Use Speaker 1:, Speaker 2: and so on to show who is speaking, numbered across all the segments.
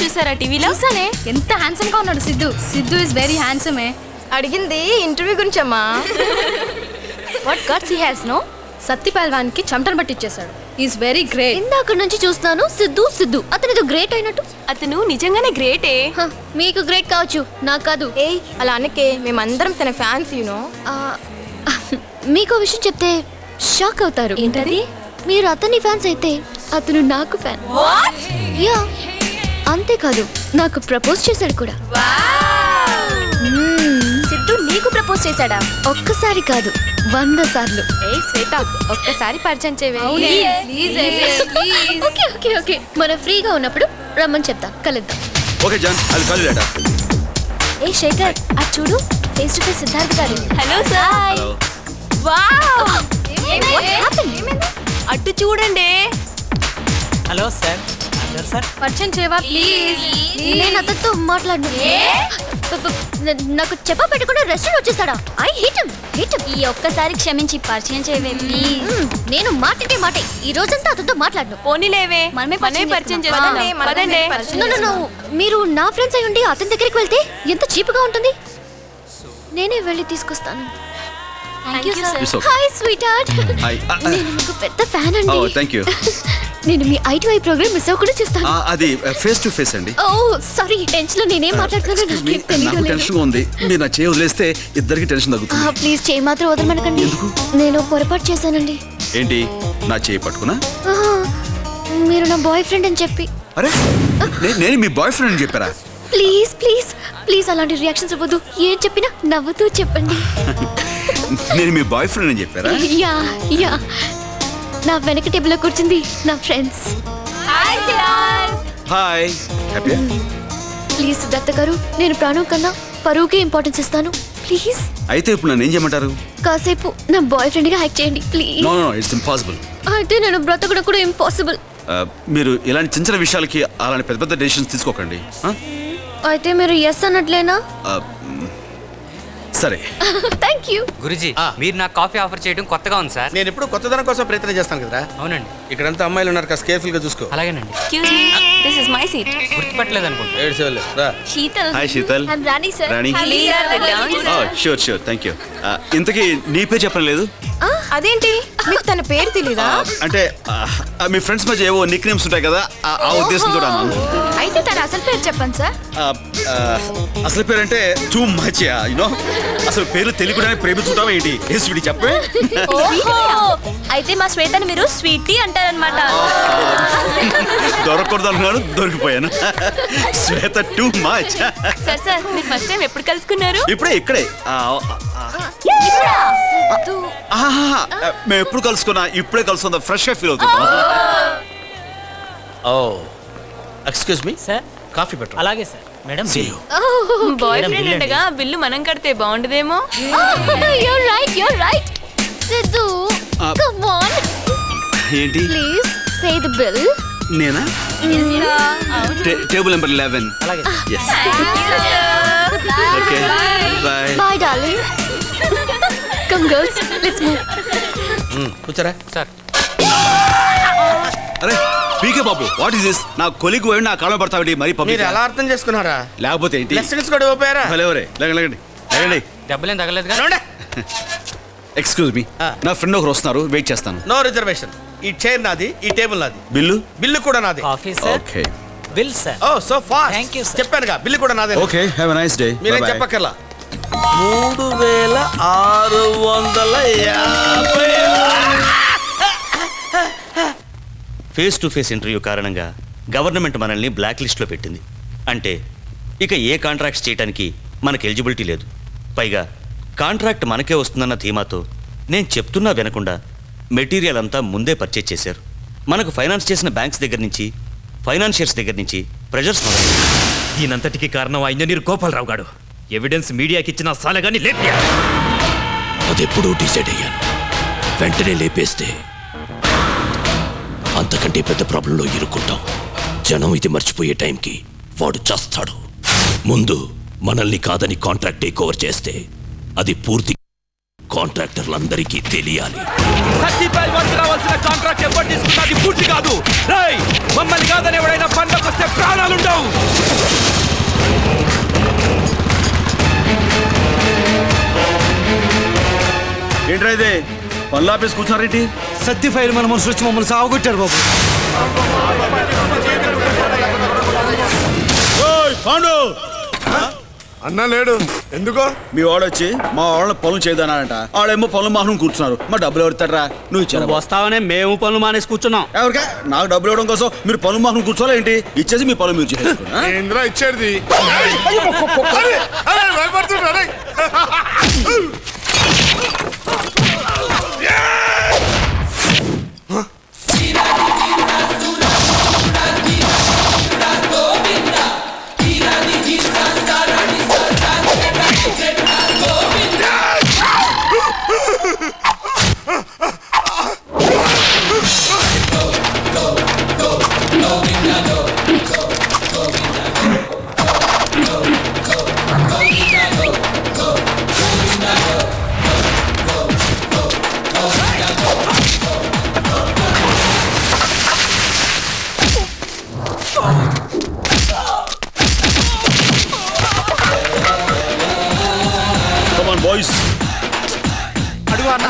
Speaker 1: చూసారా టీవీలో?
Speaker 2: చూసానే, ఎంత హ్యాండ్సమ్ గా ఉన్నాడు Siddhu. Siddhu is very handsome.
Speaker 1: అడిగింది ఇంటర్వ్యూ గురించమ్మా.
Speaker 2: What guts he has no. Satti Pailwan కి చెమటను పట్టించేశాడు. Is very great.
Speaker 3: ఇందాక నుంచి చూస్తున్నాను సిద్ధు సిద్ధు. అతనితో గ్రేట్ అయినట్టు.
Speaker 1: అతను నిజంగానే గ్రేటే.
Speaker 3: మీకు గ్రేట్ కావచ్చు, నాకు కాదు.
Speaker 1: ఏయ్ అలా అనకే, మేమందరం తన ఫ్యాన్స్ యూనో.
Speaker 3: మీకు విషయం చెప్తే షాక్ అవుతారు.
Speaker 2: ఏంటది?
Speaker 3: మీరు అతని ఫ్యాన్స్ అయితే అతను నాకు ఫ్యాన్. యా, అంతేకాదు నాకు ప్రపోజ్ చేశాడు కూడా.
Speaker 2: సిద్ధు నీకు ప్రపోజ్ చేశాడా?
Speaker 3: ఒక్కసారి కాదు, 100 సార్లు.
Speaker 2: ఏ శ్వేత, ఒక్కసారి పరిచయం చేయవే.
Speaker 3: ఓకే ఓకే ఓకే, మనం ఫ్రీగా ఉన్నప్పుడు రమ్మని చెప్తాం, కలుద్దాం.
Speaker 4: ఓకే జాన్, అది కాల్ లేట.
Speaker 2: ఏ శేఖర్, అది చూడు, ఫేస్ టు ఫేస్ సిద్ధార్థ్ గారు.
Speaker 1: Hello sir. వావ్, అటు చూడండి.
Speaker 5: Hello sir. సార్
Speaker 2: పరిచయం చేయవా ప్లీజ్?
Speaker 3: నేను అతనితో మాట్లాడను. నాకు చెప్ప పెట్టకుండా రెస్టారెంట్ వచ్చేసాడా? I hate him.
Speaker 2: ఈ ఒక్కసారి క్షమించి పరిచయం చేయవే ప్లీజ్.
Speaker 3: నేను మాటే ఈ రోజంతా అతనితో మాట్లాడను.
Speaker 1: పోనీలేవే, మనమే పరిచయం చేద్దాం. పదండి.
Speaker 3: నో, మీరు నా ఫ్రెండ్స్ అయి ఉండి అతని దగ్గరికి వెళ్తే ఎంత చీప్గా ఉంటుంది. నేనే వెళ్ళి తీసుకొస్తాను. Hi sweet heart. నేను మీకు పెద్ద ఫ్యాన్ అండి.
Speaker 4: Oh thank you.
Speaker 3: నేను మీ ఐ2ఐ ప్రోగ్రామ్ మిస్ అవ్వకుండా చూస్తాను.
Speaker 4: అది ఫేస్ టు ఫేస్ అండి.
Speaker 3: ఓ సారీ, టెన్షన్ లో నేనేం మాట్లాడుతున్నానో నాకేం తెలియడం
Speaker 4: నాకు టెన్షన్ ఉంది. మీరు నా చేయి వదిలేస్తే ఇద్దరికి టెన్షన్ తగ్గుతుంది.
Speaker 3: ప్లీజ్ చేయి మాత్రం వదలమనకండి. నేను పొరపాటు చేశానండి.
Speaker 4: ఏంటి, నా చేయి పట్టుకున్నా?
Speaker 3: మీరు నా బాయ్ ఫ్రెండ్ అని చెప్పి.
Speaker 4: అరే, నేను మీ బాయ్ ఫ్రెండ్ అని చెప్పారా?
Speaker 3: ప్లీజ్ ప్లీజ్ ప్లీజ్ అలాంటి రియాక్షన్స్ ఇవ్వద్దు. ఏం చెప్పినా నవ్వుతూ చెప్పండి.
Speaker 4: నేను మీ బాయ్ ఫ్రెండ్ అని చెప్పారా?
Speaker 3: యా యా, నా వెనక టేబుల్ లో కూర్చుంది నా friends.
Speaker 4: Hi. Happy?
Speaker 3: Please Siddhartha గారు, నేను ప్రాణం కన్నా పరువుకే ఇంపార్టెన్స్ ఇస్తాను. ప్లీజ్.
Speaker 4: అయితే ఇప్పుడు నన్ను ఏం చేయమంటారు?
Speaker 3: కాసేపు నా బాయ్ ఫ్రెండ్ గా యాక్ట్ చేయండి ప్లీజ్.
Speaker 4: No it's impossible.
Speaker 3: అయితే నేను బ్రతకడం కూడా ఇంపాసిబుల్.
Speaker 4: మీరు ఇలాంటి చిన్న చిన్న విషయాలకి అలాంటి పెద్ద పెద్ద డెసిషన్స్ తీసుకోకండి.
Speaker 3: అయితే మీరు ఎస్ అన్నట్లేనా?
Speaker 4: సరే.
Speaker 3: Thank you.
Speaker 5: గురుజీ, మీరు నాకు కాఫీ ఆఫర్ చేయడం కొత్తగా ఉంది సార్.
Speaker 6: నేను ఎప్పుడు కొత్తదనం కోసం ప్రయత్నం చేస్తాను కదా.
Speaker 5: అవునండి.
Speaker 6: ఇక్కడంతా అమ్మాయిలు ఉన్నారు, కాస్త కేర్ఫుల్ గా చూసుకో.
Speaker 5: అలాగేనండి.
Speaker 1: Excuse me, this is my seat.
Speaker 5: గుర్తుపట్టలేదు అనుకుంటా.
Speaker 1: Sheetal.
Speaker 4: Hi Sheetal.
Speaker 3: I am Rani sir.
Speaker 4: Rani. Sure thank you. ఇంతకీ నీ పేరు చెప్పలేదు?
Speaker 1: అదేంటి, మీకు తన పేరు తెలీదా?
Speaker 4: అంటే మీ ఫ్రెండ్స్ మధ్య ఏవో నిక్ నేమ్స్ ఉంటాయి కదా, ఆ ఉద్దేశంతో అన్నాను.
Speaker 2: అయితే తన అసలు పేరు చెప్పండి సార్.
Speaker 4: అసలు పేరు అంటే టూ మచ్ యూనో. అసలు పేరు తెలియకుండానే ప్రేమించుంటావా ఏంటి? ఏ స్వీటీ చెప్పే.
Speaker 1: అయితే మా శ్వేతని మీరు స్వీటీ అంటారనమాట.
Speaker 4: దొరకకూడదు అనుకున్నాను, దొరికిపోయాను. శ్వేత టూ మచ్.
Speaker 1: సార్ మీరు ఫస్ట్ టైం ఎప్పుడు కలుసుకున్నారు?
Speaker 4: ఇక్కడే. మేము ఎప్పుడు కలుసుకున్నా ఇప్పుడే కలుసుకుందాం, ఫ్రెష్ గా ఫీల్ అవుతున్నాం.
Speaker 6: ఎక్స్క్యూజ్ మీ
Speaker 5: సార్,
Speaker 6: కాఫీ పెట్టు.
Speaker 5: అలాగే సార్. మేడం,
Speaker 1: బాయ్ ఫ్రెండ్ ఉండగా బిల్లు మనం కడితే బాగుండదేమో.
Speaker 3: You're right. Siddhu, come on.
Speaker 4: ఏంటి?
Speaker 3: Please pay the bill.
Speaker 4: నేనా? Table number 11.
Speaker 5: అలాగే.
Speaker 4: Yes. Okay. Bye.
Speaker 3: Bye darling. Come girls, let's move.
Speaker 6: కూర్చోరా
Speaker 5: సార్.
Speaker 4: అరే పీకే బాబు, వాట్ ఇస్ దిస్? నా కొలిగ్ పోయి నా కాలం పడతావిటి మరి
Speaker 6: మీరు
Speaker 4: పబ్లిక్.
Speaker 6: ఎలా అర్థం చేసుకున్నారా?
Speaker 4: లేకపోతే ఏంటి?
Speaker 6: లెసన్స్ కూడా ఓపారా?
Speaker 4: భలేవరే, లేకండి.
Speaker 5: దెబ్బలేం తగలేదుగా?
Speaker 4: ఎక్స్క్యూజ్ మీ, నా ఫ్రెండ్ ఒకరు వస్తున్నారు, వెయిట్ చేస్తాను.
Speaker 6: No reservation. ఈ చైర్ నాది, ఈ టేబుల్ నాది.
Speaker 4: బిల్లు
Speaker 6: కూడా నాది.
Speaker 5: Coffee sir.
Speaker 4: Okay.
Speaker 5: Bill sir.
Speaker 6: Oh so fast.
Speaker 5: Thank you, sir.
Speaker 6: చెప్పానుగా, బిల్లు కూడా నాదే.
Speaker 4: Okay, have a nice day.
Speaker 6: మీరేం చెప్పక్కర్లా. 3650.
Speaker 7: ఫేస్ టు ఫేస్ ఇంటర్వ్యూ కారణంగా గవర్నమెంట్ మనల్ని బ్లాక్ లిస్ట్లో పెట్టింది. అంటే ఇక ఏ కాంట్రాక్ట్స్ చేయడానికి మనకు ఎలిజిబిలిటీ లేదు. పైగా కాంట్రాక్ట్ మనకే వస్తుందన్న ధీమాతో నేను చెప్తున్నా వినకుండా మెటీరియల్ అంతా ముందే పర్చేజ్ చేశారు. మనకు ఫైనాన్స్ చేసిన బ్యాంక్స్ దగ్గర నుంచి, ఫైనాన్షియర్స్ దగ్గర నుంచి ప్రెజర్స్ మొదలైంది.
Speaker 8: దీనంతటికి కారణం ఆ ఇంజనీర్ గోపాలరావు గారు. ఎవిడెన్స్ మీడియాకి ఇచ్చిన సాలగాని లేపా.
Speaker 9: అదెప్పుడూ డిసైడ్ అయ్యాను. వెంటనే లేపేస్తే అంతకంటే పెద్ద ప్రాబ్లంలో ఇరుక్కుంటాం. జనం ఇది మర్చిపోయే టైంకి వాడు చేస్తాడు. ముందు మనల్ని కాదని కాంట్రాక్ట్ టేక్ ఓవర్ చేస్తే అది పూర్తి కాంట్రాక్టర్లందరికీ తెలియాలి.
Speaker 8: రావాల్సిన కాంట్రాక్ట్ ఎవరు తీసుకున్నది పూర్తి కాదు. మమ్మల్ని కాదని ఎవడైనా పనులకు వస్తే ప్రాణాలుండవు.
Speaker 4: పనులు ఆపేసి కూర్చున్నారేంటి?
Speaker 6: సత్తి ఫైల్ మన మనుషులు వచ్చి మమ్మల్ని సాగుకొట్టారు బాబు.
Speaker 4: పాండు
Speaker 10: అన్న లేడు. ఎందుకో?
Speaker 4: మీ వాడు వచ్చి మా వాళ్ళ పనులు చేయదన్నాడంట. వాళ్ళేమో పనులు మానం కూర్చున్నారు. మా డబ్బులు ఎవరితారా? నువ్వు ఇచ్చారు.
Speaker 6: వస్తావనే మేము పనులు మానేసి కూర్చున్నాం.
Speaker 4: ఎవరికా? నాకు డబ్బులు ఇవ్వడం కోసం మీరు పనులు మానం కూర్చోవాలి ఏంటి? ఇచ్చేసి మీ పనులు మీరు చేసుకోండి.
Speaker 10: ఏంద్రా ఇచ్చేది?
Speaker 4: బాయ్స్
Speaker 10: అడుగు అన్న.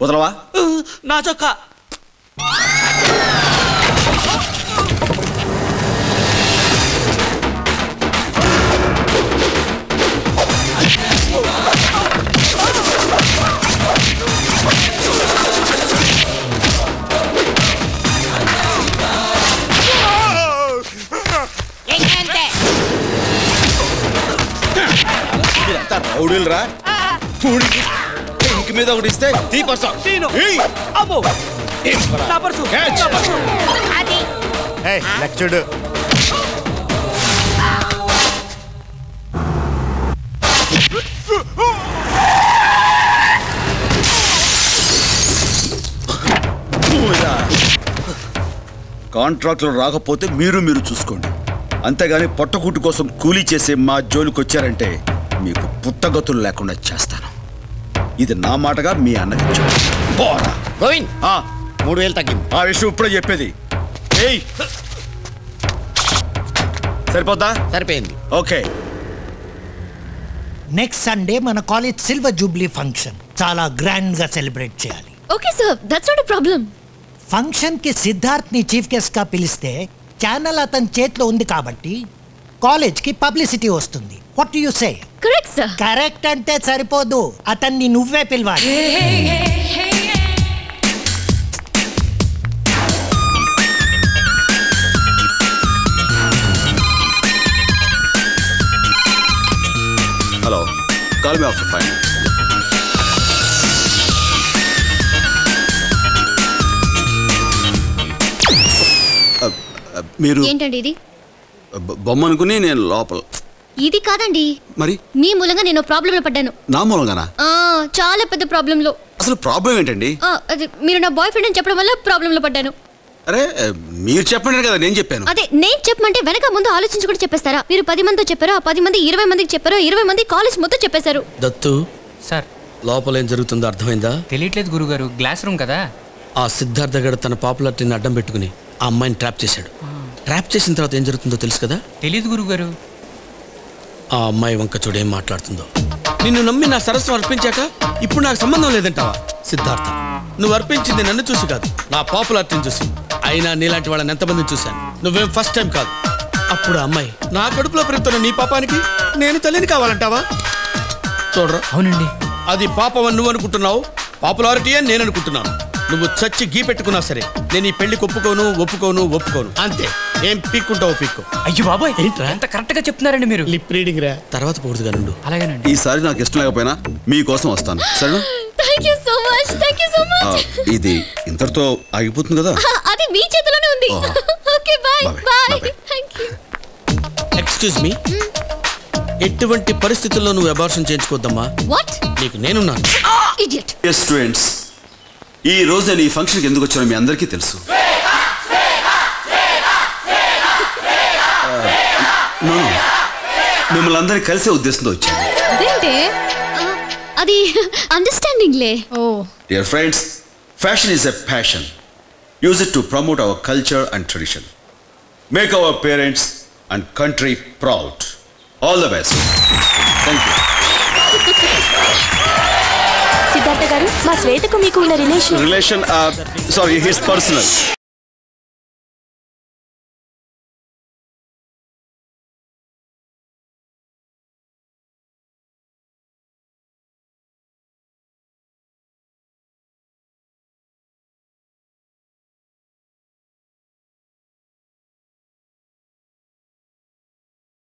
Speaker 4: వదలవా?
Speaker 6: నా చొక్కా.
Speaker 4: రౌడీలు రా. ఇంక మీద ఒకటి ఇస్తే
Speaker 10: చూడు.
Speaker 4: కాంట్రాక్టులు రాకపోతే మీరు చూసుకోండి. అంతేగాని పొట్టకూటు కోసం కూలీ చేసే మా జోలికి వచ్చారంటే మీకు పుట్టగతులు లేకుండా చేస్తాను. ఇది నా మాటగా మీ అన్నకి
Speaker 6: గోవింద్ 3000 తగ్గింది.
Speaker 4: ఆ విషయం ఇప్పుడే చెప్పేది. ఏయ్ సరిపోద్దా?
Speaker 6: సరిపోయింది.
Speaker 4: ఓకే.
Speaker 11: నెక్స్ట్ సండే మన కాలేజ్ సిల్వర్ జూబ్లీ ఫంక్షన్ చాలా గ్రాండ్ గా సెలబ్రేట్ చేయాలి.
Speaker 3: Okay sir, that's not a problem.
Speaker 11: Function కి సిద్ధార్థ్ ని చీఫ్ గెస్ట్ గా పిలిస్తే ఛానల్ అతని చేతిలో ఉంది కాబట్టి కాలేజ్ కి పబ్లిసిటీ వస్తుంది. What do you say?
Speaker 3: Correct sir.
Speaker 11: Correct అంటే సరిపోదు, అతన్ని నువ్వే పిలవాలి.
Speaker 4: Hello, call me after 5. మీరు
Speaker 3: ఏంటండి ఇది?
Speaker 4: బొమ్మ అనుకుని నేను లోపల.
Speaker 3: ఇది కాదండి.
Speaker 4: మరి
Speaker 3: మీ మూలంగా నేను ప్రాబ్లంలో పడ్డాను.
Speaker 4: నా మూలంగానా?
Speaker 3: చాలా పెద్ద ప్రాబ్లంలో.
Speaker 4: అసలు ప్రాబ్లం ఏంటండి?
Speaker 3: అది మీరు నా బాయ్ ఫ్రెండ్ అని చెప్పడం వల్ల ప్రాబ్లంలో పడ్డాను.
Speaker 4: అరే మీరు చెప్పండి కదా, నేను చెప్పాను.
Speaker 3: అదే నేను చెప్పమంటే వెనక ముందు ఆలోచించి కూడా చెప్పేస్తారా? మీరు 10 మందితో చెప్పారు, ఆ 10 మంది 20 మందికి చెప్పారు, 20 మంది కాలేజ్ మొత్తం చెప్పేశారు.
Speaker 6: దత్తు
Speaker 5: సార్
Speaker 6: లోపల ఏం జరుగుతుందో అర్థమైందా?
Speaker 5: తెలియట్లేదు గురుగారు, గ్లాస్ రూమ్ కదా.
Speaker 6: ఆ సిద్ధార్థ గడు తన పాపులారిటీని అడ్డం పెట్టుకుని ఆ అమ్మాయిని ట్రాప్ చేశాడు. ట్రాప్ చేసిన తర్వాత ఏం జరుగుతుందో తెలుసు కదా?
Speaker 5: తెలియదు గురుగారు.
Speaker 6: ఆ అమ్మాయి వంక చూడేం మాట్లాడుతుందో. నిన్ను నమ్మి నా సరస్సు అర్పించాక ఇప్పుడు నాకు సంబంధం లేదంటావా? సిద్ధార్థ, నువ్వు అర్పించింది నన్ను చూసి కాదు, నా పాపులారిటీని చూసి. అయినా నీలాంటి వాళ్ళని ఎంతమందిని చూశాను, నువ్వేం ఫస్ట్ టైం కాదు. అప్పుడు అమ్మాయి నా కడుపులో పెరుగుతున్న నీ పాపానికి నేను తల్లిని కావాలంటావా? చూడరా,
Speaker 5: అవునండి,
Speaker 6: అది పాపం అని నువ్వు అనుకుంటున్నావు, పాపులారిటీ అని నేను అనుకుంటున్నాను. నువ్వు చచ్చి గీ పెట్టుకున్నా సరే నేను ఈ పెళ్లికి ఒప్పుకోను. అంతే. ఏం పీక్కుంటావు పీక్కు.
Speaker 5: అయ్యో బాబాయ్, ఏంట్రా ఎంత కరెక్ట్ గా చెప్తున్నారండి మీరు.
Speaker 6: లిప్ రీడింగ్ రా. తర్వాత పోడుగా నుండు.
Speaker 5: అలాగేనండి.
Speaker 4: ఈసారి నాకు ఇష్టం లేకపోయినా మీకోసం వస్తాను, సరేనా?
Speaker 3: Thank you so much.
Speaker 4: ఇది ఇంతటితో ఆగిపోతుంది కదా?
Speaker 3: అది మీ చేతిలోనే ఉంది. Okay, by by. Thank you.
Speaker 6: Excuse me, ఎటువంటి పరిస్థితుల్లో నువ్వు అబార్షన్ చేయించుకోవద్దమ్మా.
Speaker 3: వాట్?
Speaker 6: నీకు నేనున్నాను.
Speaker 3: ఇడియట్.
Speaker 4: yes స్టూడెంట్స్, ఈ రోజు నేను ఈ ఫంక్షన్కి ఎందుకు వచ్చానో మీ అందరికీ తెలుసు. మిమ్మల్ని అందరినీ కలిసే ఉద్దేశంతో వచ్చాను.
Speaker 2: అదేంటి?
Speaker 3: అది అండర్స్టాండింగ్ లే.
Speaker 2: Oh
Speaker 4: dear friends, fashion is a passion. Use it to promote our culture and tradition. Make our parents and country proud. All the best. Thank you.
Speaker 1: Siddhartha garu, మా శ్వేతకు మీకు ఉన్న రిలేషన్
Speaker 4: సారీ, హిస్ పర్సనల్.